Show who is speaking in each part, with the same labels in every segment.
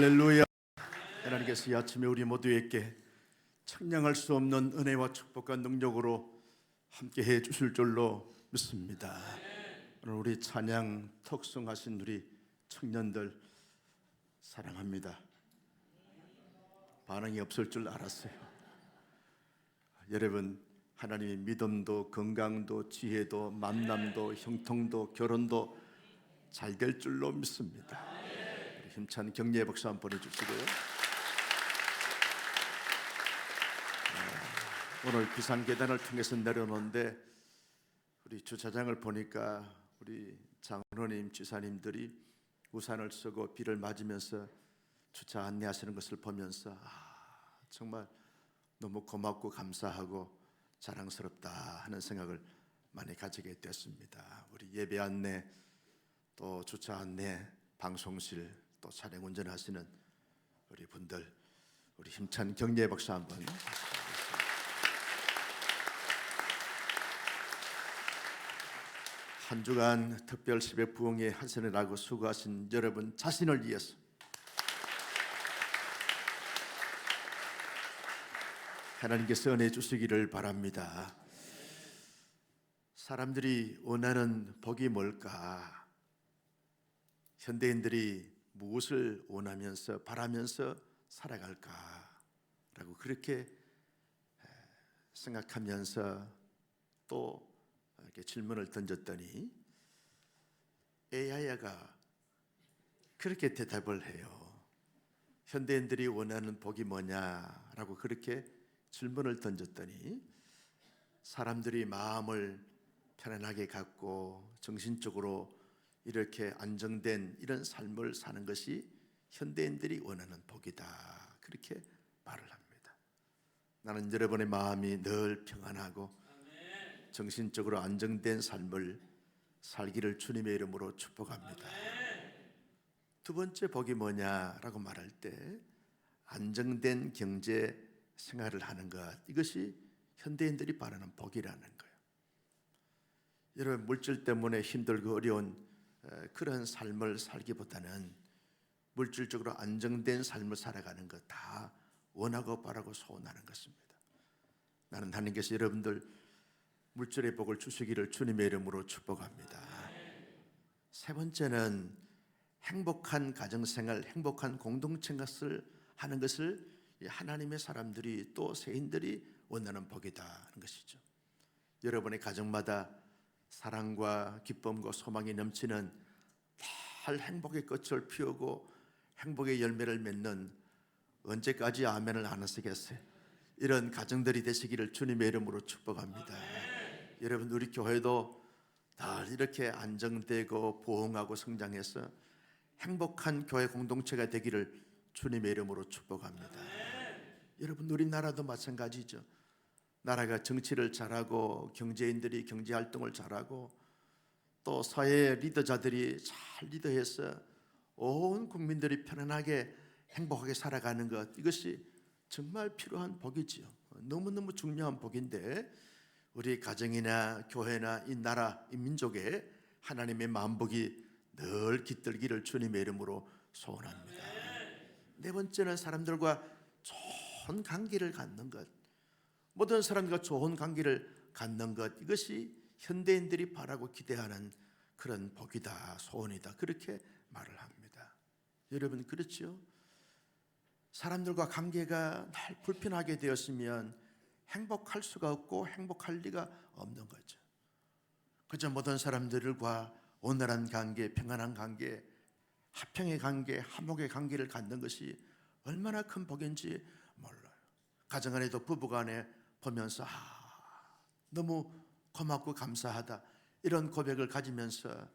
Speaker 1: 할렐루야. 하나님께서 이 아침에 우리 모두에게 청량할 수 없는 은혜와 축복과 능력으로 함께해 주실 줄로 믿습니다. 오늘 우리 찬양 턱송하신 우리 청년들 사랑합니다. 반응이 없을 줄 알았어요. 여러분, 하나님의 믿음도 건강도 지혜도 만남도 형통도 결혼도 잘 될 줄로 믿습니다. 힘찬 격려의 박수 한번 보내주시고요. 오늘 비상계단을 통해서 내려오는데 우리 주차장을 보니까 우리 장로님, 지사님들이 우산을 쓰고 비를 맞으면서 주차 안내하시는 것을 보면서 정말 너무 고맙고 감사하고 자랑스럽다 하는 생각을 많이 가지게 됐습니다. 우리 예배 안내, 또 주차 안내, 방송실, 또 차량 운전하시는 우리 분들, 우리 힘찬 격려의 박수 한번. 한 주간 특별 새벽 부흥에 하시느라고 수고하신 여러분 자신을 위해서 하나님께서 은혜 주시기를 바랍니다. 사람들이 원하는 복이 뭘까? 현대인들이 무엇을 원하면서 바라면서 살아갈까라고 그렇게 생각하면서 또 이렇게 질문을 던졌더니 AI가 그렇게 대답을 해요. 현대인들이 원하는 복이 뭐냐라고 그렇게 질문을 던졌더니 사람들이 마음을 편안하게 갖고 정신적으로 이렇게 안정된 이런 삶을 사는 것이 현대인들이 원하는 복이다, 그렇게 말을 합니다. 나는 여러분의 마음이 늘 평안하고 정신적으로 안정된 삶을 살기를 주님의 이름으로 축복합니다. 두 번째 복이 뭐냐라고 말할 때 안정된 경제 생활을 하는 것, 이것이 현대인들이 바라는 복이라는 거예요. 여러분, 물질 때문에 힘들고 어려운 그런 삶을 살기보다는 물질적으로 안정된 삶을 살아가는 것 다 원하고 바라고 소원하는 것입니다. 나는 하나님께서 여러분들 물질의 복을 주시기를 주님의 이름으로 축복합니다. 세 번째는 행복한 가정생활, 행복한 공동체를 하는 것을 하나님의 사람들이 또 세인들이 원하는 복이다 하는 것이죠. 여러분의 가정마다 사랑과 기쁨과 소망이 넘치는 늘 행복의 꽃을 피우고 행복의 열매를 맺는, 언제까지 아멘을 안 하시겠어요? 이런 가정들이 되시기를 주님의 이름으로 축복합니다. 여러분, 우리 교회도 늘 이렇게 안정되고 부흥하고 성장해서 행복한 교회 공동체가 되기를 주님의 이름으로 축복합니다. 여러분, 우리나라도 마찬가지죠. 나라가 정치를 잘하고 경제인들이 경제활동을 잘하고 또 사회 리더자들이 잘 리더해서 온 국민들이 편안하게 행복하게 살아가는 것, 이것이 정말 필요한 복이지요. 너무너무 중요한 복인데 우리 가정이나 교회나 이 나라, 이 민족에 하나님의 만복이 늘 깃들기를 주님의 이름으로 소원합니다. 네 번째는 사람들과 좋은 관계를 갖는 것, 모든 사람들과 좋은 관계를 갖는 것, 이것이 현대인들이 바라고 기대하는 그런 복이다, 소원이다, 그렇게 말을 합니다. 여러분, 그렇죠? 사람들과 관계가 늘 불편하게 되었으면 행복할 수가 없고 행복할 리가 없는 거죠. 그저 모든 사람들과 온전한 관계, 평안한 관계, 화평의 관계, 화목의 관계를 갖는 것이 얼마나 큰 복인지 몰라요. 가정 안에도 부부간에 보면서 너무 고맙고 감사하다, 이런 고백을 가지면서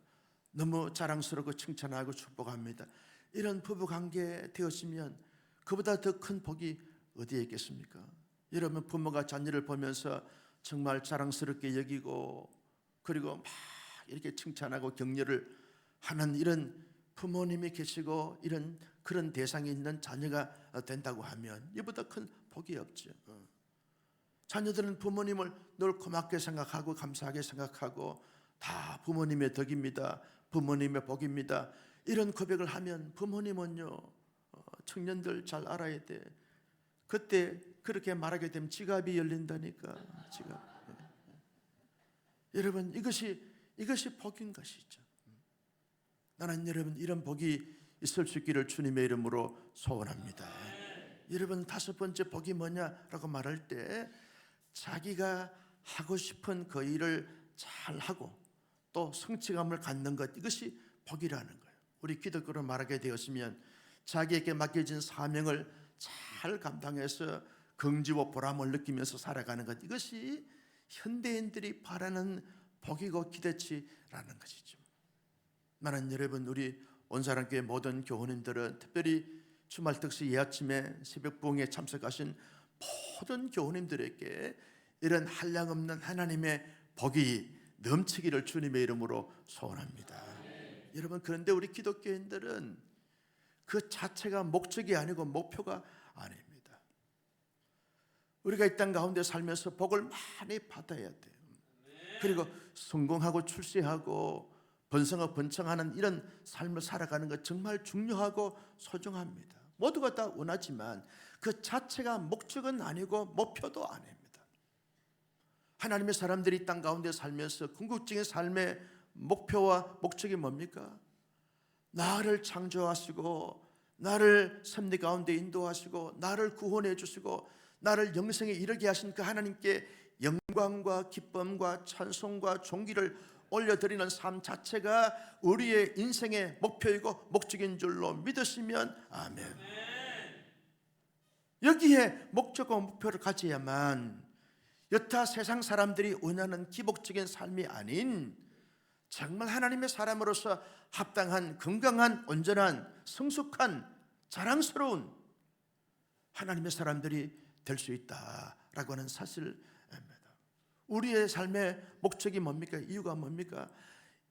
Speaker 1: 너무 자랑스럽고 칭찬하고 축복합니다. 이런 부부관계 되었으면 그보다 더 큰 복이 어디에 있겠습니까? 여러분, 부모가 자녀를 보면서 정말 자랑스럽게 여기고 그리고 막 이렇게 칭찬하고 격려를 하는 이런 부모님이 계시고 이런 그런 대상이 있는 자녀가 된다고 하면 이보다 큰 복이 없죠. 자녀들은 부모님을 늘 고맙게 생각하고 감사하게 생각하고 다 부모님의 덕입니다, 부모님의 복입니다, 이런 고백을 하면 부모님은요 청년들 잘 알아야 돼. 그때 그렇게 말하게 되면 지갑이 열린다니까. 지갑. 여러분, 이것이 복인 것이죠. 나는 여러분 이런 복이 있을 수 있기를 주님의 이름으로 소원합니다. 여러분, 다섯 번째 복이 뭐냐라고 말할 때 자기가 하고 싶은 그 일을 잘 하고 또 성취감을 갖는 것, 이것이 복이라는 거예요. 우리 기독교로 말하게 되었으면 자기에게 맡겨진 사명을 잘 감당해서 긍지와 보람을 느끼면서 살아가는 것, 이것이 현대인들이 바라는 복이고 기대치라는 것이죠. 나는 여러분, 우리 온사랑교회 모든 교우님들은, 특별히 주말 특수 예아침에 새벽 부흥에 참석하신 모든 교우님들에게 이런 한량없는 하나님의 복이 넘치기를 주님의 이름으로 소원합니다. 여러분, 그런데 우리 기독교인들은 그 자체가 목적이 아니고 목표가 아닙니다. 우리가 이 땅 가운데 살면서 복을 많이 받아야 돼요. 그리고 성공하고 출세하고 번성하고 번창하는 이런 삶을 살아가는 것 정말 중요하고 소중합니다. 모두가 다 원하지만 그 자체가 목적은 아니고 목표도 아닙니다. 하나님의 사람들이 이 땅 가운데 살면서 궁극적인 삶의 목표와 목적이 뭡니까? 나를 창조하시고 나를 섭리 가운데 인도하시고 나를 구원해 주시고 나를 영생에 이르게 하신 그 하나님께 영광과 기쁨과 찬송과 존귀를 올려드리는 삶 자체가 우리의 인생의 목표이고 목적인 줄로 믿으시면 아멘. 여기에 목적과 목표를 가져야만 여타 세상 사람들이 원하는 기복적인 삶이 아닌 정말 하나님의 사람으로서 합당한, 건강한, 온전한, 성숙한, 자랑스러운 하나님의 사람들이 될 수 있다라고 하는 사실입니다. 우리의 삶의 목적이 뭡니까? 이유가 뭡니까?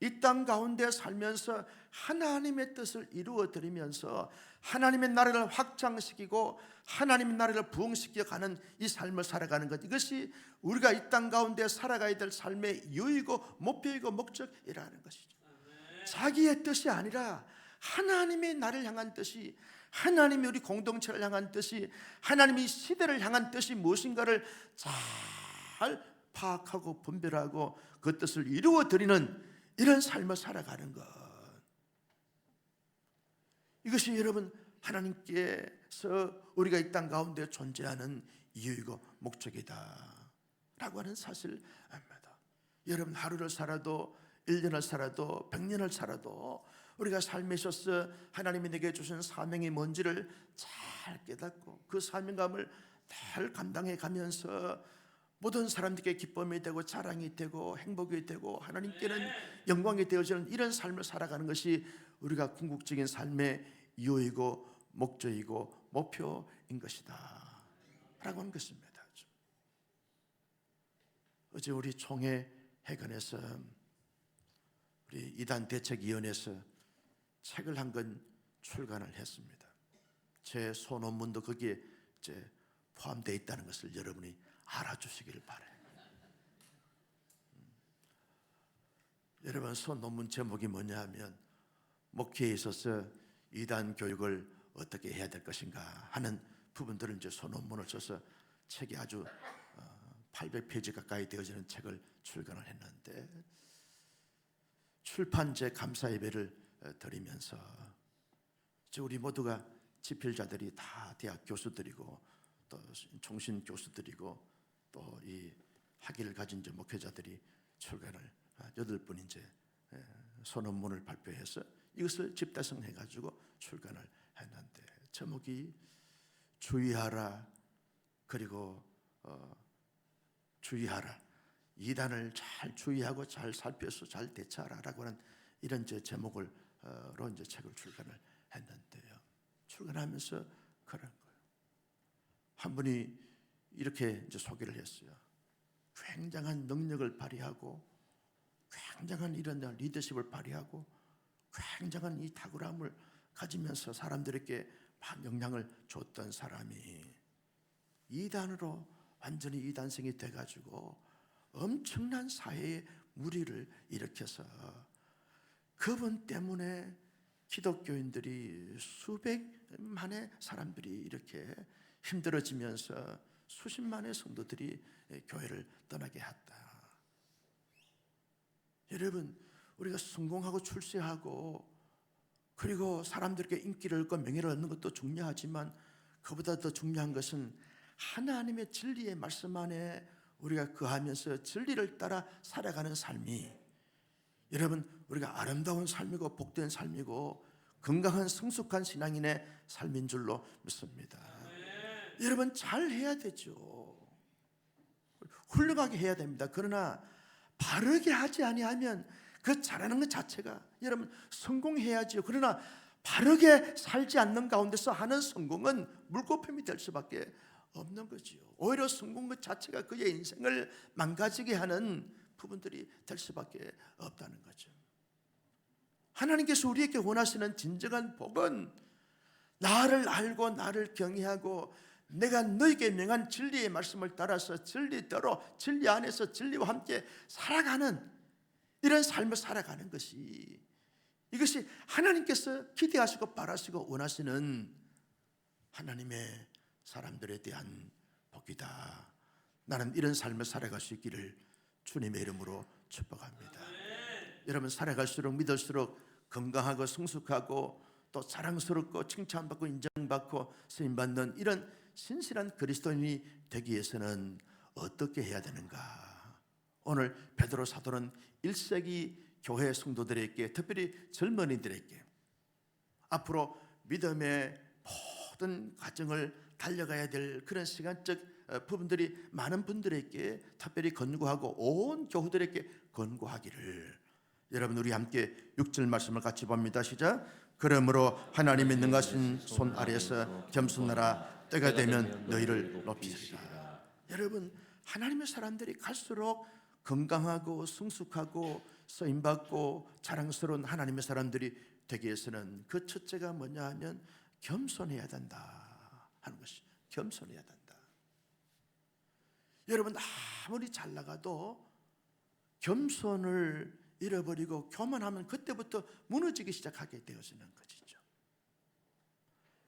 Speaker 1: 이 땅 가운데 살면서 하나님의 뜻을 이루어 드리면서 하나님의 나라를 확장시키고 하나님의 나라를 부흥시켜 가는 이 삶을 살아가는 것, 이것이 우리가 이 땅 가운데 살아가야 될 삶의 이유이고 목표이고 목적이라는 것이죠. 자기의 뜻이 아니라 하나님의 나를 향한 뜻이, 하나님이 우리 공동체를 향한 뜻이, 하나님이 시대를 향한 뜻이 무엇인가를 잘 파악하고 분별하고 그 뜻을 이루어 드리는 이런 삶을 살아가는 것, 이것이 여러분 하나님께서 우리가 이 땅 가운데 존재하는 이유이고 목적이다 라고 하는 사실입니다. 여러분, 하루를 살아도 1년을 살아도 100년을 살아도 우리가 삶에 있어서 하나님이 내게 주신 사명이 뭔지를 잘 깨닫고 그 사명감을 잘 감당해 가면서 모든 사람들에게 기쁨이 되고 자랑이 되고 행복이 되고 하나님께는 영광이 되어지는 이런 삶을 살아가는 것이 우리가 궁극적인 삶의 이유이고 목적이고 목표인 것이다 라고 하는 것입니다. 어제 우리 총회 회관에서 우리 이단 대책위원회에서 책을 한 권 출간을 했습니다. 제 소논문도 거기에 이제 포함되어 있다는 것을 여러분이 알아주시기를 바라요. 여러분, 소논문 제목이 뭐냐 하면 목회에 있어서 이단 교육을 어떻게 해야 될 것인가 하는 부분들을 이제 소논문을 써서 책이 아주 800페이지 가까이 되어지는 책을 출간을 했는데, 출판제 감사 예배를 드리면서 우리 모두가 집필자들이 다 대학 교수들이고 또 종신 교수들이고 또 이 학위를 가진 이제 목회자들이 출간을 8분이 이제 소논문을 발표해서 이것을 집대성해 가지고 출간을 했는데, 제목이 주의하라, 그리고 주의하라, 이단을 잘 주의하고 잘 살펴서 잘 대처하라라고 하는 이런 제 제목으로 이제 책을 출간을 했는데요. 출간하면서 그런 거예요. 한 분이 이렇게 이제 소개를 했어요. 굉장한 능력을 발휘하고 굉장한 이런 리더십을 발휘하고 굉장한 이 탁월함을 가지면서 사람들에게 막 영향을 줬던 사람이 이단으로 완전히 이단생이 돼가지고 엄청난 사회의 무리를 일으켜서 그분 때문에 기독교인들이 수백만의 사람들이 이렇게 힘들어지면서 수십만의 성도들이 교회를 떠나게 했다. 여러분, 우리가 성공하고 출세하고 그리고 사람들에게 인기를 얻고 명예를 얻는 것도 중요하지만 그보다 더 중요한 것은 하나님의 진리의 말씀 안에 우리가 거하면서 진리를 따라 살아가는 삶이, 여러분, 우리가 아름다운 삶이고 복된 삶이고 건강한 성숙한 신앙인의 삶인 줄로 믿습니다. 여러분, 잘 해야 되죠. 훌륭하게 해야 됩니다. 그러나 바르게 하지 아니하면 그 잘하는 것 자체가, 여러분, 성공해야지요. 그러나 바르게 살지 않는 가운데서 하는 성공은 물거품이 될 수밖에 없는 거지요. 오히려 성공 것 자체가 그의 인생을 망가지게 하는 부분들이 될 수밖에 없다는 거죠. 하나님께서 우리에게 원하시는 진정한 복은 나를 알고 나를 경외하고 내가 너에게 명한 진리의 말씀을 따라서 진리대로 진리 안에서 진리와 함께 살아가는 이런 삶을 살아가는 것이, 이것이 하나님께서 기대하시고 바라시고 원하시는 하나님의 사람들에 대한 복이다. 나는 이런 삶을 살아갈 수 있기를 주님의 이름으로 축복합니다. 여러분, 살아갈수록 믿을수록 건강하고 성숙하고 또 자랑스럽고 칭찬받고 인정받고 쓰임받는 이런 신실한 그리스도인이 되기 위해서는 어떻게 해야 되는가? 오늘 베드로 사도는 1세기 교회 성도들에게, 특별히 젊은이들에게 앞으로 믿음의 모든 과정을 달려가야 될 그런 시간적 부분들이 많은 분들에게 특별히 권고하고 온 교우들에게 권고하기를, 여러분, 우리 함께 6절 말씀을 같이 봅니다. 시작. 그러므로 하나님의 능하신 손 아래에서 겸손하라. 때가 되면 너희를 높이시리라. 여러분, 하나님의 사람들이 갈수록 건강하고 성숙하고 쓰임받고 자랑스러운 하나님의 사람들이 되기 위해서는 그 첫째가 뭐냐 하면 겸손해야 된다 하는 것이, 겸손해야 된다. 여러분, 아무리 잘 나가도 겸손을 잃어버리고 교만하면 그때부터 무너지기 시작하게 되어지는 것이죠.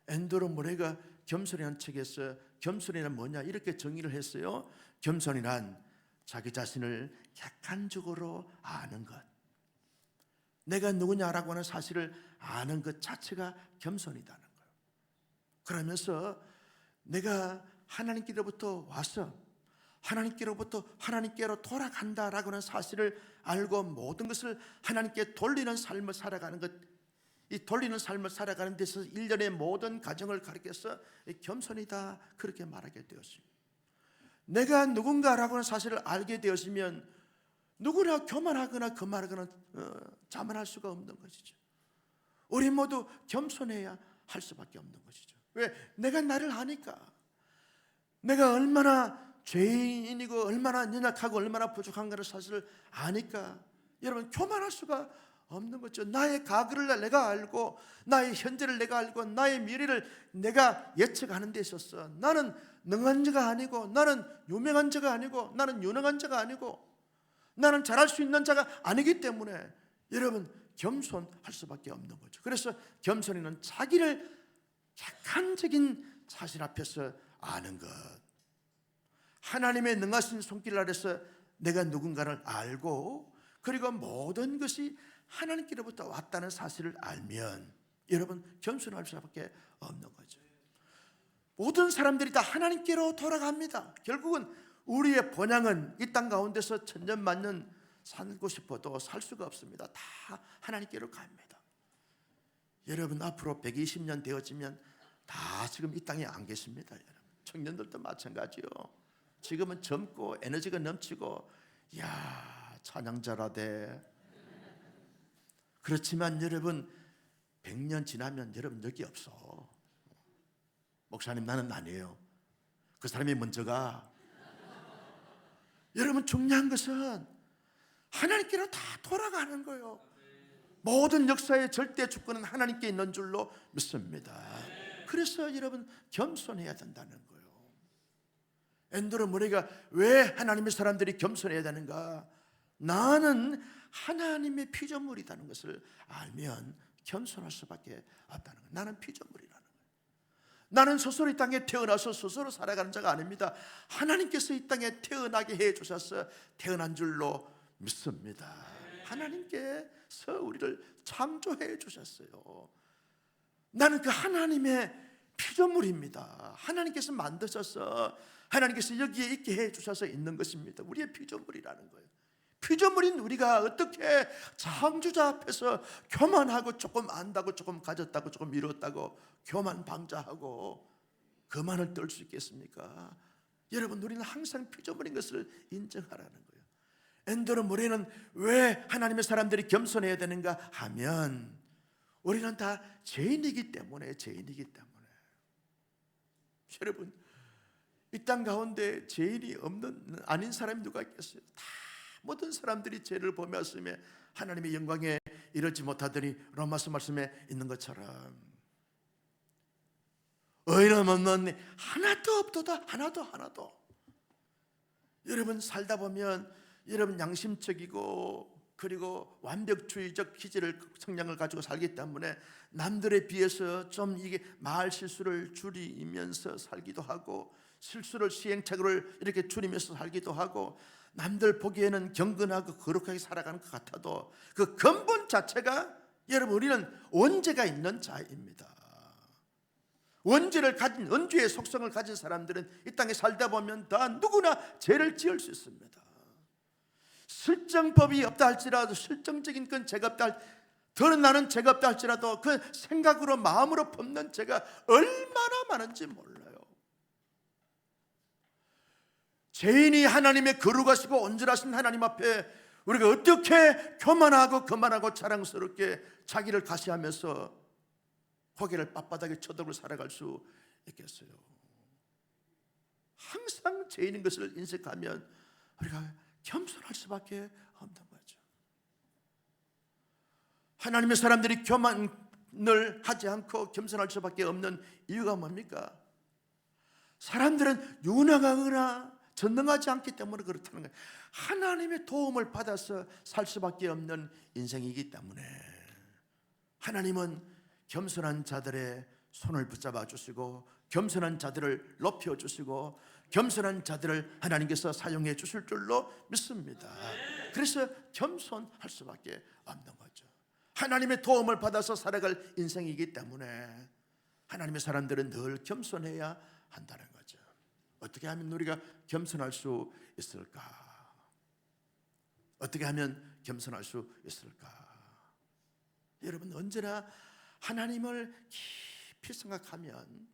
Speaker 1: 앤드루 모레가 겸손이라는 책에서 겸손이란 뭐냐 이렇게 정의를 했어요. 겸손이란 자기 자신을 객관적으로 아는 것, 내가 누구냐라고 하는 사실을 아는 것 자체가 겸손이다는 거예요. 그러면서 내가 하나님께로부터 와서 하나님께로부터 하나님께로 돌아간다라고 하는 사실을 알고 모든 것을 하나님께 돌리는 삶을 살아가는 것, 이 돌리는 삶을 살아가는 데서 일련의 모든 과정을 가르쳐서 겸손이다 그렇게 말하게 되었습니다. 내가 누군가라고 하는 사실을 알게 되었으면 누구나 교만하거나 거만하거나 자만할 수가 없는 것이죠. 우리 모두 겸손해야 할 수밖에 없는 것이죠. 왜? 내가 나를 아니까, 내가 얼마나 죄인이고 얼마나 연약하고 얼마나 부족한가를 사실을 아니까 여러분 교만할 수가 없는 거죠. 나의 과거를 내가 알고 나의 현재를 내가 알고 나의 미래를 내가 예측하는 데 있어서 나는 능한 자가 아니고 나는 유명한 자가 아니고 나는 유능한 자가 아니고 나는 잘할 수 있는 자가 아니기 때문에 여러분 겸손할 수밖에 없는 거죠. 그래서 겸손이는 자기를 객관적인 사실 앞에서 아는 것, 하나님의 능하신 손길 아래서 내가 누군가를 알고 그리고 모든 것이 하나님께로부터 왔다는 사실을 알면 여러분 겸손할 수밖에 없는 거죠. 모든 사람들이 다 하나님께로 돌아갑니다. 결국은 우리의 본향은 이 땅 가운데서 천년만년 살고 싶어도 살 수가 없습니다. 다 하나님께로 갑니다. 여러분 앞으로 120년 되어지면 다 지금 이 땅에 안 계십니다. 여러분 청년들도 마찬가지요. 지금은 젊고 에너지가 넘치고 이야 찬양자라대. 그렇지만 여러분 100년 지나면 여러분 여기 없어. 목사님 나는 아니에요. 그 사람이 먼저가. 여러분 중요한 것은 하나님께로 다 돌아가는 거예요. 모든 역사의 절대 주권은 하나님께 있는 줄로 믿습니다. 그래서 여러분 겸손해야 된다는 거예요. 앤드루 모레가 왜 하나님의 사람들이 겸손해야 되는가? 나는 하나님의 피조물이라는 것을 알면 겸손할 수밖에 없다는 거예요. 나는 피조물이라는 거예요. 나는 스스로 이 땅에 태어나서 스스로 살아가는 자가 아닙니다. 하나님께서 이 땅에 태어나게 해주셔서 태어난 줄로 믿습니다. 하나님께서 우리를 창조해 주셨어요. 나는 그 하나님의 피조물입니다. 하나님께서 만드셔서 하나님께서 여기에 있게 해주셔서 있는 것입니다. 우리의 피조물이라는 거예요. 피조물인 우리가 어떻게 창조자 앞에서 교만하고 조금 안다고 조금 가졌다고 조금 이뤘다고 교만방자하고 거만을 떨 수 있겠습니까? 여러분, 우리는 항상 피조물인 것을 인정하라는 거예요. 엔드로 모레는 왜 하나님의 사람들이 겸손해야 되는가 하면 우리는 다 죄인이기 때문에. 여러분, 이 땅 가운데 죄인이 없는 아닌 사람이 누가 있겠어요? 다 모든 사람들이 죄를 범하였으며 하나님의 영광에 이르지 못하더니 로마서 말씀에 있는 것처럼 의인은 없는 하나도 없도다. 하나도. 여러분, 살다 보면 여러분 양심적이고 그리고 완벽주의적 기질을 성향을 가지고 살기 때문에 남들에 비해서 좀 이게 말 실수를 줄이면서 살기도 하고 실수를 시행착오를 이렇게 줄이면서 살기도 하고 남들 보기에는 경건하고 거룩하게 살아가는 것 같아도 그 근본 자체가 여러분 우리는 원죄가 있는 자입니다. 원죄를 가진 원죄의 속성을 가진 사람들은 이 땅에 살다 보면 다 누구나 죄를 지을 수 있습니다. 실정법이 없다 할지라도 실정적인 건 죄가 없다 드러나는 죄가 없다 할지라도 그 생각으로 마음으로 품는 죄가 얼마나 많은지 몰라요. 죄인이 하나님의 거룩하시고 온전하신 하나님 앞에 우리가 어떻게 교만하고 거만하고 자랑스럽게 자기를 가시하면서 고개를 빳빳하게 쳐들고 살아갈 수 있겠어요? 항상 죄인인 것을 인식하면 우리가 겸손할 수밖에 없는 거죠. 하나님의 사람들이 교만을 하지 않고 겸손할 수밖에 없는 이유가 뭡니까? 사람들은 유능하거나 전능하지 않기 때문에 그렇다는 거예요. 하나님의 도움을 받아서 살 수밖에 없는 인생이기 때문에 하나님은 겸손한 자들의 손을 붙잡아 주시고 겸손한 자들을 높여 주시고 겸손한 자들을 하나님께서 사용해 주실 줄로 믿습니다. 그래서 겸손할 수밖에 없는 거죠. 하나님의 도움을 받아서 살아갈 인생이기 때문에 하나님의 사람들은 늘 겸손해야 한다는 거죠. 어떻게 하면 우리가 겸손할 수 있을까? 어떻게 하면 겸손할 수 있을까? 여러분, 언제나 하나님을 깊이 생각하면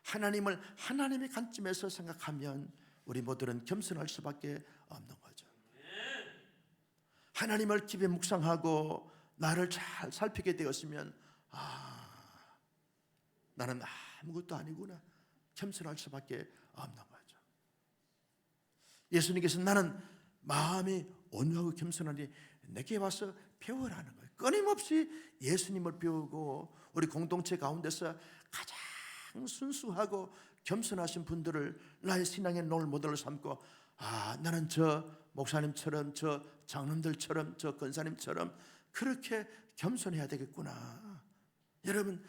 Speaker 1: 하나님을 하나님의 관점에서 생각하면 우리 모두는 겸손할 수밖에 없는 거죠. 하나님을 깊이 묵상하고 나를 잘 살피게 되었으면 나는 아무것도 아니구나 겸손할 수밖에 없는 거죠. 예수님께서 나는 마음이 온유하고 겸손하니 내게 와서 배우라는 거예요. 끊임없이 예수님을 배우고 우리 공동체 가운데서 가장 순수하고 겸손하신 분들을 나의 신앙의 롤 모델로 삼고 나는 저 목사님처럼 저 장로님들처럼 저 권사님처럼 그렇게 겸손해야 되겠구나. 여러분,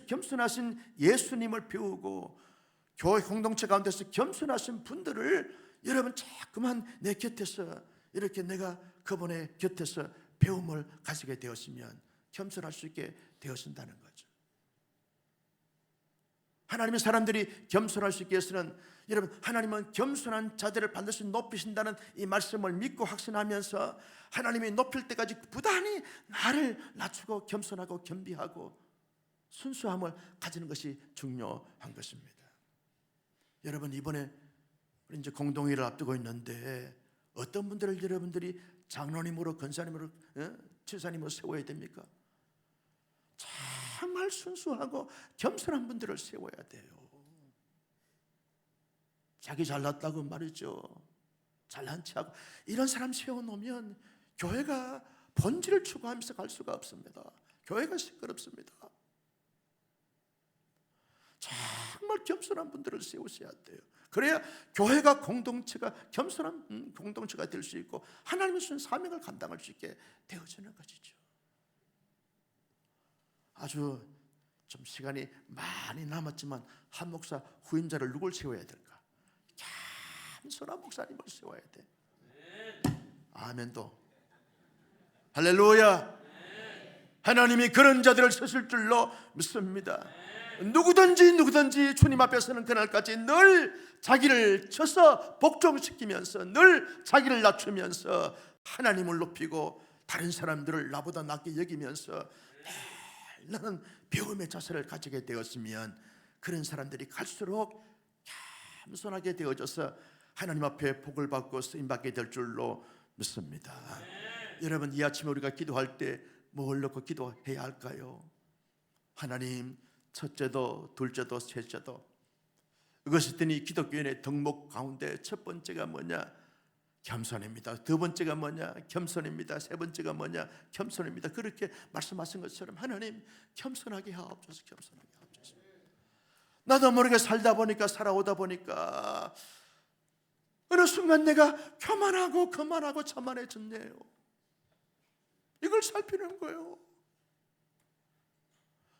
Speaker 1: 겸손하신 예수님을 배우고 교회 공동체 가운데서 겸손하신 분들을 여러분 자꾸만 내 곁에서 이렇게 내가 그분의 곁에서 배움을 가지게 되었으면 겸손할 수 있게 되어진다는 거죠. 하나님의 사람들이 겸손할 수 있게 해서는 여러분 하나님은 겸손한 자들을 반드시 높이신다는 이 말씀을 믿고 확신하면서 하나님이 높일 때까지 부단히 나를 낮추고 겸손하고 겸비하고 순수함을 가지는 것이 중요한 것입니다. 여러분, 이번에 우리 이제 공동회를 앞두고 있는데 어떤 분들을 여러분들이 장로님으로 권사님으로 지사님으로 세워야 됩니까? 정말 순수하고 겸손한 분들을 세워야 돼요. 자기 잘났다고 말이죠. 잘난 체하고 이런 사람 세워놓으면 교회가 본질을 추구하면서 갈 수가 없습니다. 교회가 시끄럽습니다. 정말 겸손한 분들을 세우셔야 돼요. 그래야 교회가 공동체가 겸손한 공동체가 될 수 있고 하나님의 주신 사명을 감당할 수 있게 되어지는 것이죠. 아주 좀 시간이 많이 남았지만 한 목사 후임자를 누굴 세워야 될까? 겸손한 목사님을 세워야 돼. 아멘도. 할렐루야. 하나님이 그런 자들을 쓰실 줄로 믿습니다. 누구든지 주님 앞에 서는 그날까지 늘 자기를 쳐서 복종시키면서 늘 자기를 낮추면서 하나님을 높이고 다른 사람들을 나보다 낮게 여기면서 나는 배움의 자세를 가지게 되었으면 그런 사람들이 갈수록 겸손하게 되어져서 하나님 앞에 복을 받고 쓰임받게 될 줄로 믿습니다. 여러분, 이 아침에 우리가 기도할 때 뭘 놓고 기도해야 할까요? 하나님, 첫째도 둘째도 셋째도 이것이 더니 기독교인의 덕목 가운데 첫 번째가 뭐냐? 겸손입니다. 두 번째가 뭐냐? 겸손입니다. 세 번째가 뭐냐? 겸손입니다. 그렇게 말씀하신 것처럼 하나님 겸손하게 하옵소서. 겸손하게 하옵소서. 나도 모르게 살아오다 보니까 어느 순간 내가 교만하고 거만하고 자만해졌네요. 이걸 살피는 거예요.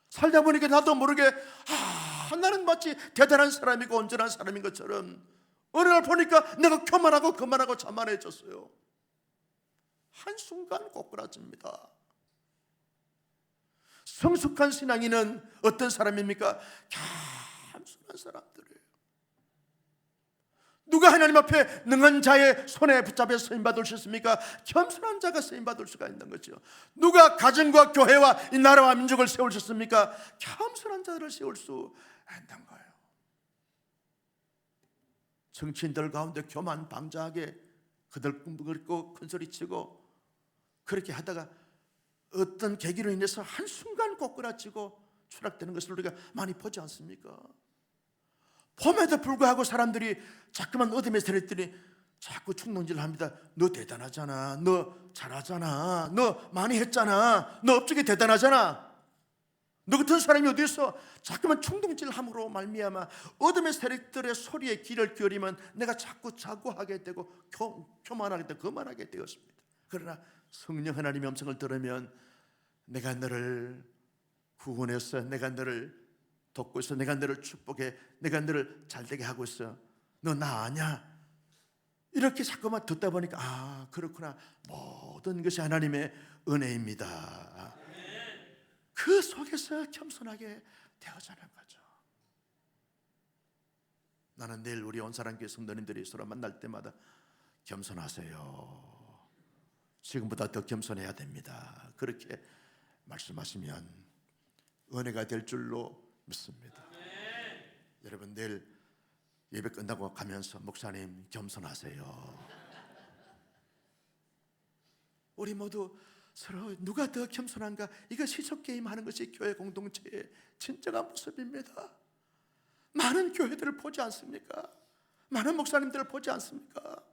Speaker 1: 살다 보니까 나도 모르게 나는 마치 대단한 사람이고 온전한 사람인 것처럼 어느 날 보니까 내가 교만하고 거만하고 자만해졌어요. 한순간 꼬꾸라집니다. 성숙한 신앙인은 어떤 사람입니까? 겸손한 사람들이에요. 누가 하나님 앞에 능한 자의 손에 붙잡혀 쓰임받을 수 있습니까? 겸손한 자가 쓰임받을 수가 있는 거죠. 누가 가정과 교회와 이 나라와 민족을 세울 수 있습니까? 겸손한 자들을 세울 수 있는 거예요. 정치인들 가운데 교만 방자하게 그들끔거리고 큰소리치고 그렇게 하다가 어떤 계기로 인해서 한순간 꼬꾸라지고 추락되는 것을 우리가 많이 보지 않습니까? 봄에도 불구하고 사람들이 자꾸만 어둠에 들었더니 자꾸 충동질을 합니다. 너 대단하잖아, 너 잘하잖아, 너 많이 했잖아, 너 업적이 대단하잖아, 너 같은 사람이 어디 있어? 자꾸만 충동질함으로 말미암아 어둠의 세력들의 소리에 귀를 기울이면 내가 자꾸 자고하게 되고 교만하게 되고 거만하게 되었습니다. 그러나 성령 하나님의 음성을 들으면 내가 너를 구원해서 내가 너를 돕고 있어, 내가 너를 축복해, 내가 너를 잘되게 하고 있어, 너 나 아냐? 이렇게 자꾸만 듣다 보니까 그렇구나, 모든 것이 하나님의 은혜입니다. 그 속에서 겸손하게 되어지는 거죠. 나는 내일 우리 온사랑교회 성도님들이 서로 만날 때마다 겸손하세요, 지금보다 더 겸손해야 됩니다, 그렇게 말씀하시면 은혜가 될 줄로 믿습니다. 여러분, 내일 예배 끝나고 가면서 목사님 겸손하세요. 우리 모두 서로 누가 더 겸손한가, 이거 시sob게임 하는 것이 교회 공동체의 진정한 모습입니다. 많은 교회들을 보지 않습니까? 많은 목사님들을 보지 않습니까?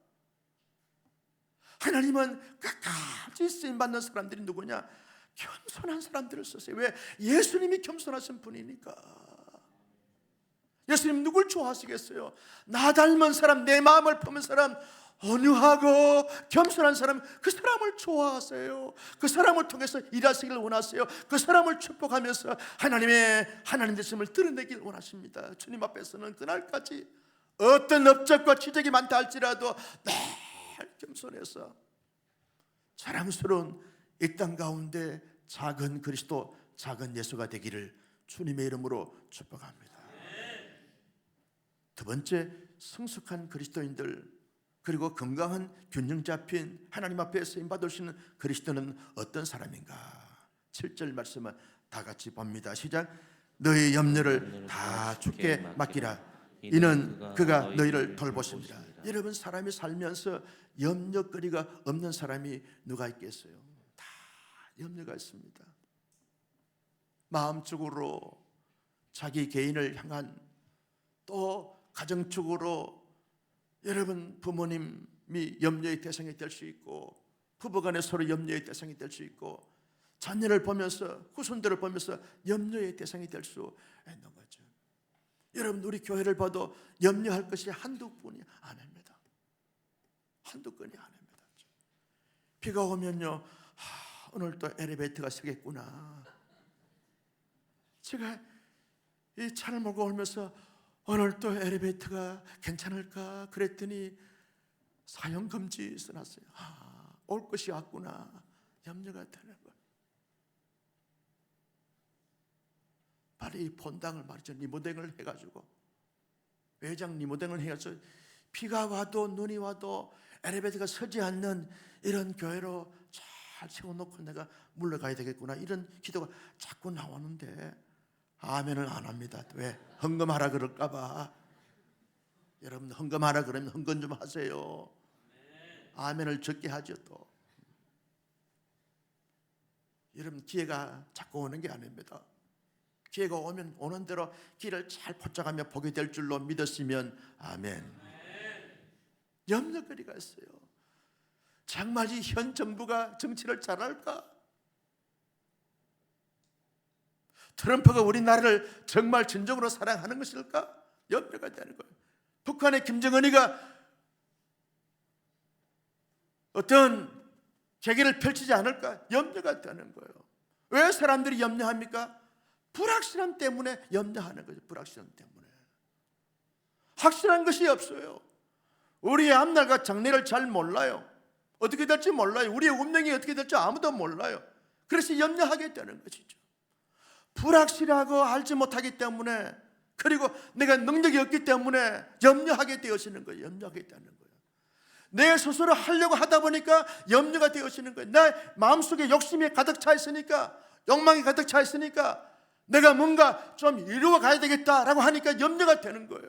Speaker 1: 하나님은 끝까지 쓰임받는 사람들이 누구냐? 겸손한 사람들을 쓰세요. 왜? 예수님이 겸손하신 분이니까. 예수님 누굴 좋아하시겠어요? 나 닮은 사람, 내 마음을 품은 사람, 온유하고 겸손한 사람, 그 사람을 좋아하세요. 그 사람을 통해서 일하시기를 원하세요. 그 사람을 축복하면서 하나님 되심을 드러내길 원하십니다. 주님 앞에서는 그날까지 어떤 업적과 지적이 많다 할지라도 늘 겸손해서 자랑스러운 이 땅 가운데 작은 그리스도, 작은 예수가 되기를 주님의 이름으로 축복합니다. 두 번째, 성숙한 그리스도인들, 그리고 건강한 균형 잡힌 하나님 앞에 쓰임받을 수 있는 그리스도는 어떤 사람인가? 7절 말씀을 다 같이 봅니다. 시작. 너희 염려를 다 주께 맡기라, 이는 그가 너희를 돌보십니다. 여러분, 사람이 살면서 염려거리가 없는 사람이 누가 있겠어요? 다 염려가 있습니다. 마음적으로 자기 개인을 향한, 또 가정적으로 여러분 부모님이 염려의 대상이 될 수 있고, 부부간에 서로 염려의 대상이 될 수 있고, 자녀를 보면서, 후손들을 보면서 염려의 대상이 될 수 있는 거죠. 여러분, 우리 교회를 봐도 염려할 것이 한두 분이 아닙니다. 한두 건이 아닙니다. 비가 오면요, 오늘 또 엘리베이터가 서겠구나, 제가 이 차를 몰고 오면서 오늘 또 엘리베이터가 괜찮을까 그랬더니 사용금지 써놨어요. 올 것이 왔구나. 염려가 되는 거예요. 빨리 이 본당을 말이죠, 리모델링을 해가지고, 외장 리모델링을 해서 비가 와도 눈이 와도 엘리베이터가 서지 않는 이런 교회로 잘 세워놓고 내가 물러가야 되겠구나, 이런 기도가 자꾸 나오는데 아멘을 안 합니다. 왜? 헌금하라 그럴까봐. 여러분, 헌금하라 그러면 헌금 좀 하세요. 아멘을 적게 하죠. 또 여러분, 기회가 자꾸 오는 게 아닙니다. 기회가 오면 오는 대로 길을 잘 포착하며 보게 될 줄로 믿었으면 아멘. 염려거리가 있어요. 정말 이 현 정부가 정치를 잘할까? 트럼프가 우리나라를 정말 진정으로 사랑하는 것일까? 염려가 되는 거예요. 북한의 김정은이가 어떤 계기를 펼치지 않을까? 염려가 되는 거예요. 왜 사람들이 염려합니까? 불확실함 때문에 염려하는 거죠. 불확실함 때문에. 확실한 것이 없어요. 우리의 앞날과 장래를 잘 몰라요. 어떻게 될지 몰라요. 우리의 운명이 어떻게 될지 아무도 몰라요. 그래서 염려하게 되는 것이죠. 불확실하고 알지 못하기 때문에, 그리고 내가 능력이 없기 때문에 염려하게 되어지는 거예요. 염려하게 되는 거예요. 내 스스로 하려고 하다 보니까 염려가 되어지는 거예요. 내 마음속에 욕심이 가득 차 있으니까, 욕망이 가득 차 있으니까 내가 뭔가 좀 이루어 가야 되겠다라고 하니까 염려가 되는 거예요.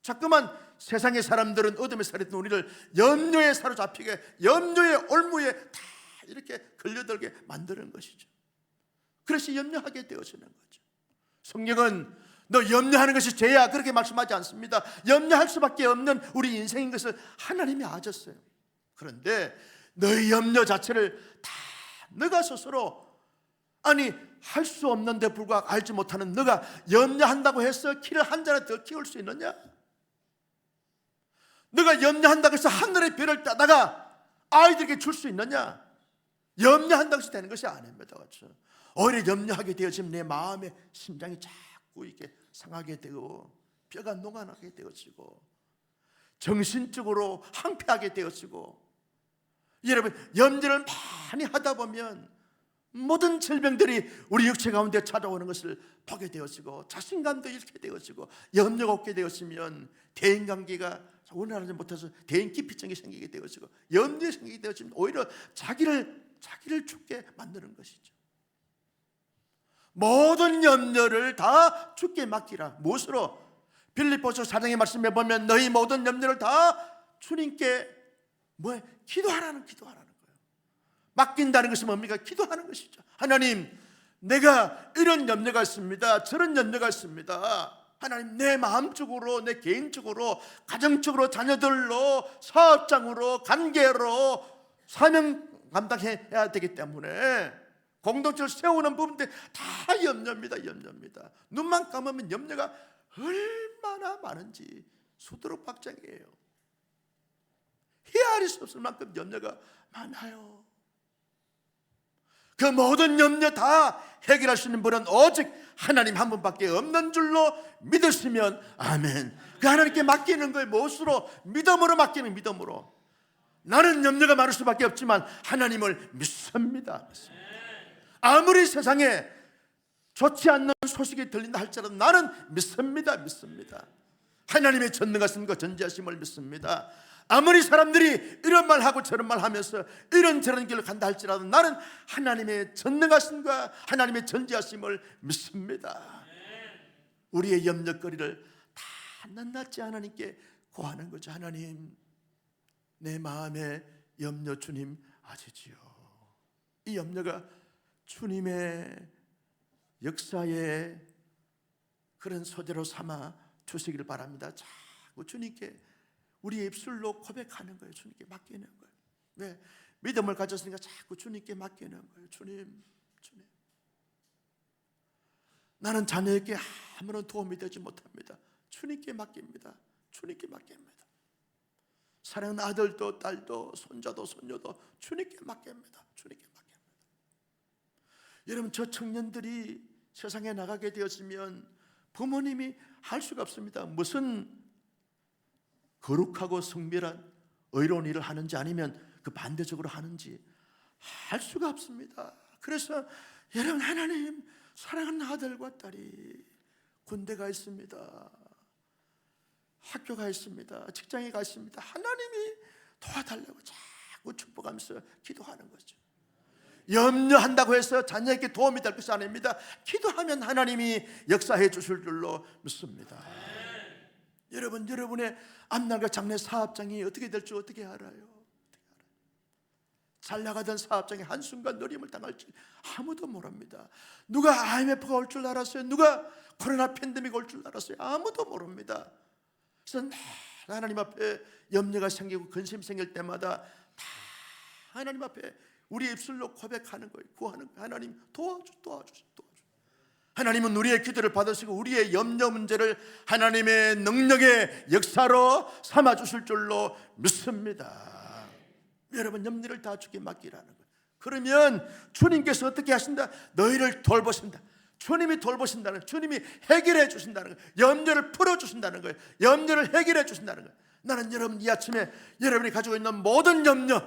Speaker 1: 자꾸만 세상의 사람들은 어둠에 살았던 우리를 염려에 사로잡히게, 염려의 올무에 다 이렇게 걸려들게 만드는 것이죠. 그래서 염려하게 되어지는 거죠. 성경은 너 염려하는 것이 죄야 그렇게 말씀하지 않습니다. 염려할 수밖에 없는 우리 인생인 것을 하나님이 아셨어요. 그런데 너의 염려 자체를 다 너가 스스로, 아니 할 수 없는데 불구하고 알지 못하는 너가 염려한다고 해서 키를 한 자나 더 키울 수 있느냐? 너가 염려한다고 해서 하늘의 별을 따다가 아이들에게 줄 수 있느냐? 염려한다고 해서 되는 것이 아닙니다. 그렇죠? 오히려 염려하게 되어지면 내 마음의 심장이 자꾸 이렇게 상하게 되고 뼈가 녹아나게 되어지고 정신적으로 항폐하게 되어지고, 여러분, 염려를 많이 하다 보면 모든 질병들이 우리 육체 가운데 찾아오는 것을 보게 되어지고 자신감도 잃게 되어지고, 염려가 없게 되었으면 대인관계가 원활하지 못해서 대인기피증이 생기게 되어지고 염려가 생기게 되어지면 오히려 자기를 죽게 만드는 것이죠. 모든 염려를 다 주께 맡기라. 무엇으로? 빌립보서 4장의 말씀에 보면 너희 모든 염려를 다 주님께 기도하라는 거예요. 맡긴다는 것은 뭡니까? 기도하는 것이죠. 하나님, 내가 이런 염려가 있습니다. 저런 염려가 있습니다. 하나님, 내 마음적으로, 내 개인적으로, 가정적으로, 자녀들로, 사업장으로, 관계로 사명 감당해야 되기 때문에 공동체를 세우는 부분들 다 염려입니다. 염려입니다. 눈만 감으면 염려가 얼마나 많은지 수두룩박장이에요. 헤아릴 수 없을 만큼 염려가 많아요. 그 모든 염려 다 해결할 수 있는 분은 오직 하나님 한 분밖에 없는 줄로 믿으시면 아멘. 그 하나님께 맡기는 거예요. 무엇으로? 믿음으로 맡기는, 믿음으로. 나는 염려가 많을 수밖에 없지만 하나님을 믿습니다. 아무리 세상에 좋지 않는 소식이 들린다 할지라도 나는 믿습니다. 하나님의 전능하심과 전지하심을 믿습니다. 아무리 사람들이 이런 말 하고 저런 말 하면서 이런저런 길을 간다 할지라도 나는 하나님의 전능하심과 하나님의 전지하심을 믿습니다. 우리의 염려거리를 다 낱낱이 하나님께 고하는 거죠. 하나님, 내 마음의 염려 주님 아시지요. 이 염려가 주님의 역사의 그런 소재로 삼아 주시기를 바랍니다. 자꾸 주님께 우리의 입술로 고백하는 거예요. 주님께 맡기는 거예요. 왜? 믿음을 가졌으니까 자꾸 주님께 맡기는 거예요. 주님, 나는 자녀에게 아무런 도움이 되지 못합니다. 주님께 맡깁니다. 사랑하는 아들도 딸도 손자도 손녀도 주님께 맡깁니다. 여러분, 저 청년들이 세상에 나가게 되었으면 부모님이 할 수가 없습니다. 무슨 거룩하고 성별한 의로운 일을 하는지 아니면 그 반대적으로 하는지 할 수가 없습니다. 그래서 여러분, 하나님 사랑하는 아들과 딸이 군대가 있습니다, 학교가 있습니다, 직장에 가 있습니다. 하나님이 도와달라고 자꾸 축복하면서 기도하는 거죠. 염려한다고 해서 자녀에게 도움이 될 것이 아닙니다. 기도하면 하나님이 역사해 주실 줄로 믿습니다. 여러분, 여러분의 앞날과 장래 사업장이 어떻게 될 줄 어떻게 알아요? 잘 나가던 사업장이 한순간 노림을 당할지 아무도 모릅니다. 누가 IMF가 올 줄 알았어요? 누가 코로나 팬데믹 올 줄 알았어요? 아무도 모릅니다. 그래서 하나님 앞에 염려가 생기고 근심이 생길 때마다 다 하나님 앞에 우리 입술로 고백하는 거예요. 구하는 거예요. 하나님 도와주세요. 하나님은 우리의 기도를 받으시고 우리의 염려 문제를 하나님의 능력의 역사로 삼아주실 줄로 믿습니다. 여러분, 염려를 다 주께 맡기라는 거예요. 그러면 주님께서 어떻게 하신다? 너희를 돌보신다. 주님이 돌보신다는 거예요. 주님이 해결해 주신다는 거예요. 염려를 풀어주신다는 거예요. 염려를 해결해 주신다는 거예요. 나는 여러분, 이 아침에 여러분이 가지고 있는 모든 염려,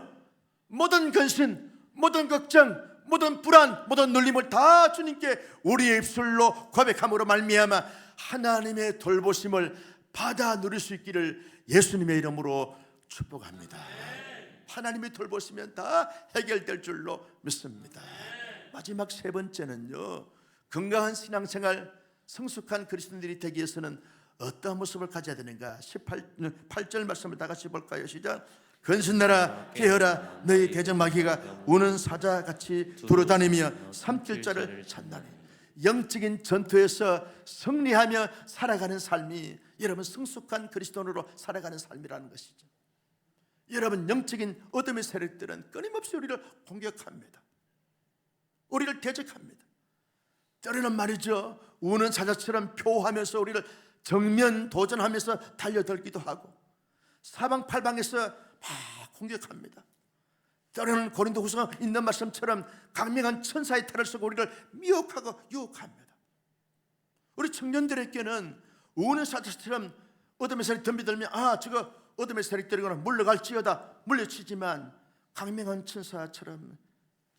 Speaker 1: 모든 근심, 모든 걱정, 모든 불안, 모든 눌림을 다 주님께 우리의 입술로 고백함으로 말미암아 하나님의 돌보심을 받아 누릴 수 있기를 예수님의 이름으로 축복합니다. 하나님이 돌보시면 다 해결될 줄로 믿습니다. 마지막 세 번째는요, 건강한 신앙생활, 성숙한 그리스도인들이 되기 위해서는 어떠한 모습을 가져야 되는가? 8절 말씀을 다 같이 볼까요? 시작. 근신나라 깨어라, 너희 대적마귀가 우는 사자같이 두루다니며 삼킬 자를 찾나니. 영적인 전투에서 승리하며 살아가는 삶이 여러분 성숙한 그리스도인으로 살아가는 삶이라는 것이죠. 여러분, 영적인 어둠의 세력들은 끊임없이 우리를 공격합니다. 우리를 대적합니다. 때로는 말이죠, 우는 사자처럼 표하면서 우리를 정면 도전하면서 달려들기도 하고 사방팔방에서 막 공격합니다. 때로는 고린도후서 있는 말씀처럼 강력한 천사의 탈을 쓰고 우리를 미혹하고 유혹합니다. 우리 청년들에게는 우는 사자처럼 어둠의 세력이 덤비들면 저거 어둠의 세력들이거나 물러갈지어다 물려치지만 강력한 천사처럼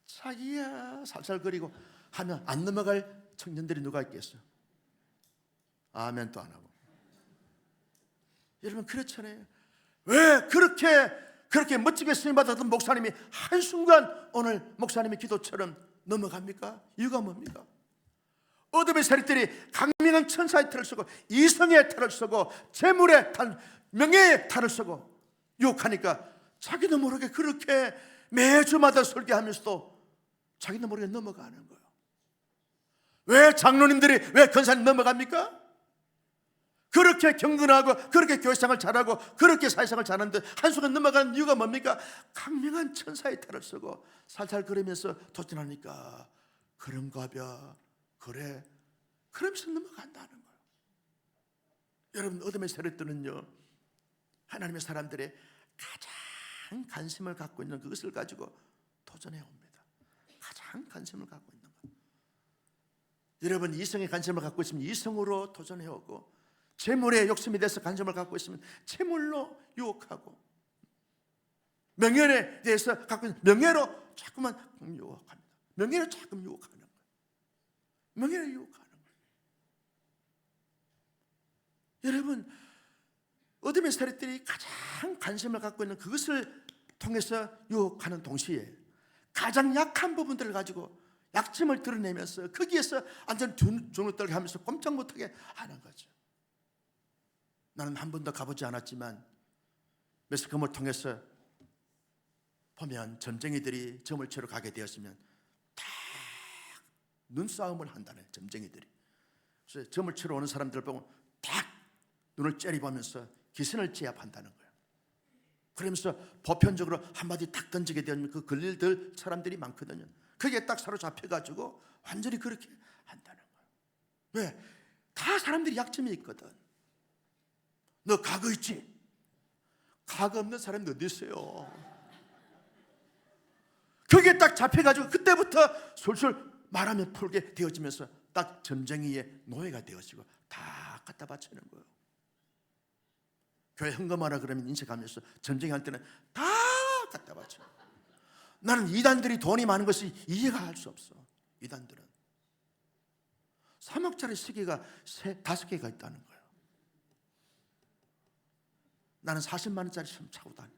Speaker 1: 자기야 살살거리고 하면 안 넘어갈 청년들이 누가 있겠어요? 아멘 또 안 하고. 여러분, 그렇잖아요. 왜 그렇게 멋지게 쓰임받았던 목사님이 한순간 오늘 목사님의 기도처럼 넘어갑니까? 이유가 뭡니까? 어둠의 세력들이 강력한 천사의 탈을 쓰고 이성의 탈을 쓰고 재물의 탈, 명예의 탈을 쓰고 유혹하니까 자기도 모르게 그렇게 매주마다 설교하면서도 자기도 모르게 넘어가는 거예요. 왜 장로님들이, 왜 권사님 넘어갑니까? 그렇게 경건하고 그렇게 교회생활 잘하고 그렇게 사회생활 잘하는데 한순간 넘어가는 이유가 뭡니까? 강력한 천사의 탈을 쓰고 살살거리면서 도전하니까 그런가 봐, 그래, 그러면서 넘어간다는 거예요. 여러분, 어둠의 세력들은요, 하나님의 사람들의 가장 관심을 갖고 있는 그것을 가지고 도전해 옵니다. 가장 관심을 갖고 있는 것. 여러분, 이성에 관심을 갖고 있으면 이성으로 도전해 오고, 재물에 욕심이 돼서 관심을 갖고 있으면 재물로 유혹하고, 명예에 대해서 갖고 있는 명예로 자꾸만 유혹합니다. 명예로 자꾸 유혹하는 거예요. 명예로 유혹하는 거예요. 여러분, 어둠의 세력들이 가장 관심을 갖고 있는 그것을 통해서 유혹하는 동시에 가장 약한 부분들을 가지고 약점을 드러내면서 거기에서 완전 주눅들게 하면서 꼼짝 못하게 하는 거죠. 나는 한 번도 가보지 않았지만 매스컴을 통해서 보면 점쟁이들이 점을 치러 가게 되었으면 다 눈싸움을 한다네, 점쟁이들이. 그래서 점을 치러 오는 사람들 보고 딱 눈을 째려보면서 기선을 제압한다는 거예요. 그러면서 보편적으로 한마디 딱 던지게 되면 그 걸릴 사람들이 많거든요. 그게 딱 사로잡혀가지고 완전히 그렇게 한다는 거예요. 왜? 다 사람들이 약점이 있거든. 너 과거 있지? 과거 없는 사람이 어디 있어요? 그게 딱 잡혀가지고 그때부터 솔솔 말하면 풀게 되어지면서 딱 점쟁이의 노예가 되어지고 다 갖다 바치는 거예요. 교회 헌금하라 그러면 인색하면서 점쟁이한테는 다 갖다 바쳐. 나는 이단들이 돈이 많은 것이 이해가 할 수 없어. 이단들은 3억짜리 시계가 5개가 있다는 거예요. 나는 40만 원짜리 좀 차고 다녀.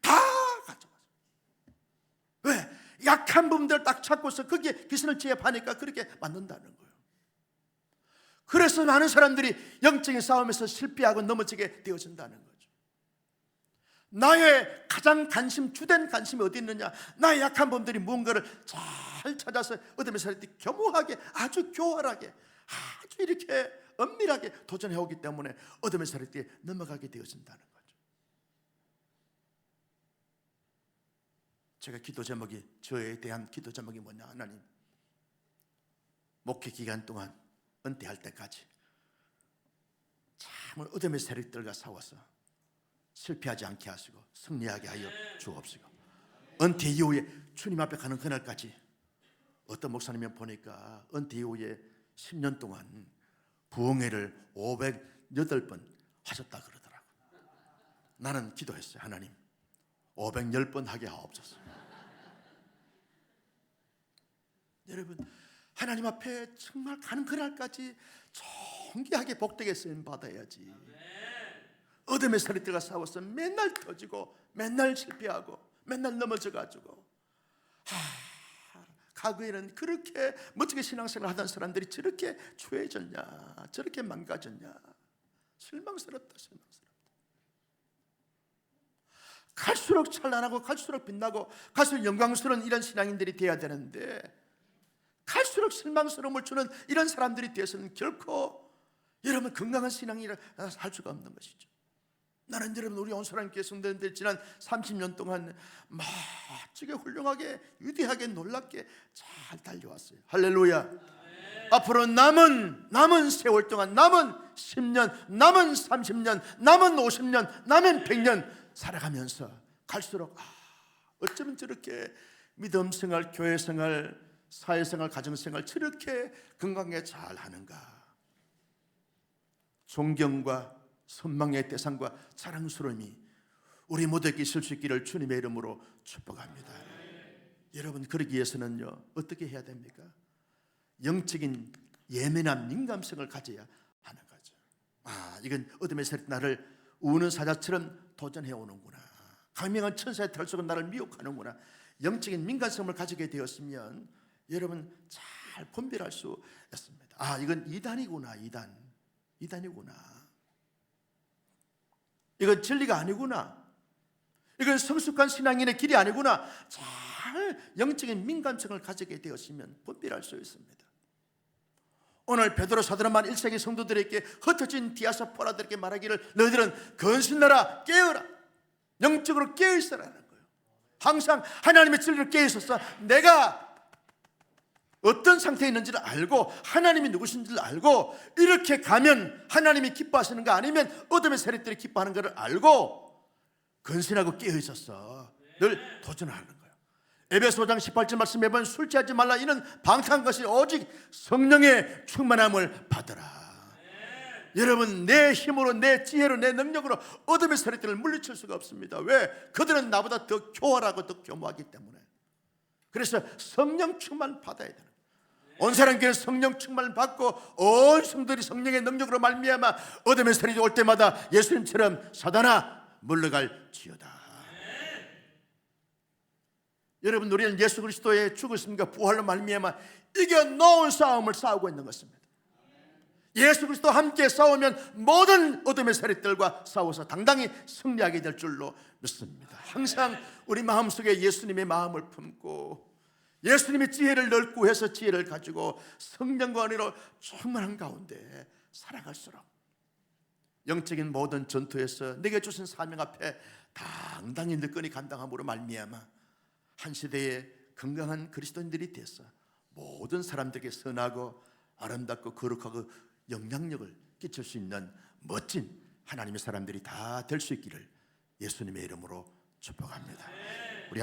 Speaker 1: 다 가져가서. 왜? 약한 부분들 딱 찾고서 거기에 귀신을 제압하니까 그렇게 만든다는 거예요. 그래서 많은 사람들이 영적인 싸움에서 실패하고 넘어지게 되어진다는 거죠. 나의 가장 주된 관심이 어디 있느냐? 나의 약한 부분들이 무언가를 잘 찾아서 얻으면서 교묘하게, 아주 교활하게, 아주 이렇게 엄밀하게 도전해 오기 때문에 어둠의 세력에 넘어가게 되어진다는 거죠. 제가 기도 제목이, 저에 대한 기도 제목이 뭐냐? 하나님, 목회 기간 동안 은퇴할 때까지 참 어둠의 세력들과 싸워서 실패하지 않게 하시고 승리하게 하여 주옵시고, 은퇴 이후에 주님 앞에 가는 그날까지, 어떤 목사님이 보니까 은퇴 이후에 10년 동안 부흥회를 508번 하셨다 그러더라고요. 나는 기도했어요. 하나님, 510번 하게 하옵소서. 여러분, 하나님 앞에 정말 가는 그날까지 존귀하게 복되게 쓰임 받아야지. 어둠의 세력들과 싸워서 맨날 터지고 맨날 실패하고 맨날 넘어져가지고, 과거에는 그렇게 멋지게 신앙생활을 하던 사람들이 저렇게 추해졌냐, 저렇게 망가졌냐. 실망스럽다. 갈수록 찬란하고 갈수록 빛나고 갈수록 영광스러운 이런 신앙인들이 되어야 되는데, 갈수록 실망스러움을 주는 이런 사람들이 되어서는 결코 여러분 건강한 신앙이라 할 수가 없는 것이죠. 나는 여러분, 우리 온사랑교회 성도님들 지난 30년 동안 멋지게 훌륭하게 위대하게 놀랍게 잘 달려왔어요. 할렐루야. 앞으로 남은 세월 동안, 남은 10년, 남은 30년, 남은 50년, 남은 100년 살아가면서 갈수록 어쩌면 저렇게 믿음생활, 교회생활, 사회생활, 가정생활 저렇게 건강하게 잘 하는가. 존경과 선망의 대상과 자랑스러움이 우리 모두에게 있을 수 있기를 주님의 이름으로 축복합니다. 여러분, 그러기 위해서는요, 어떻게 해야 됩니까? 영적인 예민한 민감성을 가져야 하는 거죠. 이건 어둠의 세력 나를 우는 사자처럼 도전해 오는구나. 강명한 천사의 털속은 나를 미혹하는구나. 영적인 민감성을 가지게 되었으면 여러분 잘 분별할 수 있습니다. 이건 이단이구나. 이단이구나. 이건 진리가 아니구나. 이건 성숙한 신앙인의 길이 아니구나. 잘 영적인 민감성을 가지게 되었으면 분별할 수 있습니다. 오늘 베드로 사도는 1세기 성도들에게 흩어진 디아스포라들에게 말하기를, 너희들은 건신하라, 깨어라, 영적으로 깨어있으라는 거예요. 항상 하나님의 진리를 깨어있어서 내가 어떤 상태에 있는지를 알고 하나님이 누구신지를 알고, 이렇게 가면 하나님이 기뻐하시는가 아니면 어둠의 세력들이 기뻐하는 것을 알고 건신하고 깨어있었어. 늘 도전하는 거예요. 에베소 5장 18절 말씀, 매번 술 취하지 말라. 이는 방탕한 것이 오직 성령의 충만함을 받으라. 여러분, 내 힘으로, 내 지혜로, 내 능력으로 어둠의 세력들을 물리칠 수가 없습니다. 왜? 그들은 나보다 더 교활하고 더 교모하기 때문에. 그래서 성령 충만을 받아야 되는 거예요. 온사랑교회 성령 충만을 받고 온 성도들이 성령의 능력으로 말미암아 어둠의 세력이 올 때마다 예수님처럼 사단아 물러갈지어다. 여러분, 우리는 예수 그리스도의 죽으심과 부활로 말미암아 이겨놓은 싸움을 싸우고 있는 것입니다. 예수 그리스도와 함께 싸우면 모든 어둠의 세력들과 싸워서 당당히 승리하게 될 줄로 믿습니다. 항상 우리 마음속에 예수님의 마음을 품고 예수님의 지혜를 넓고 해서 지혜를 가지고 성령과 은혜로 충만한 가운데 살아갈수록 영적인 모든 전투에서 내게 주신 사명 앞에 당당히 느끼니 감당함으로 말미암아 한 시대의 건강한 그리스도인들이 되어서 모든 사람들에게 선하고 아름답고 거룩하고 영향력을 끼칠 수 있는 멋진 하나님의 사람들이 다 될 수 있기를 예수님의 이름으로 축복합니다. 우리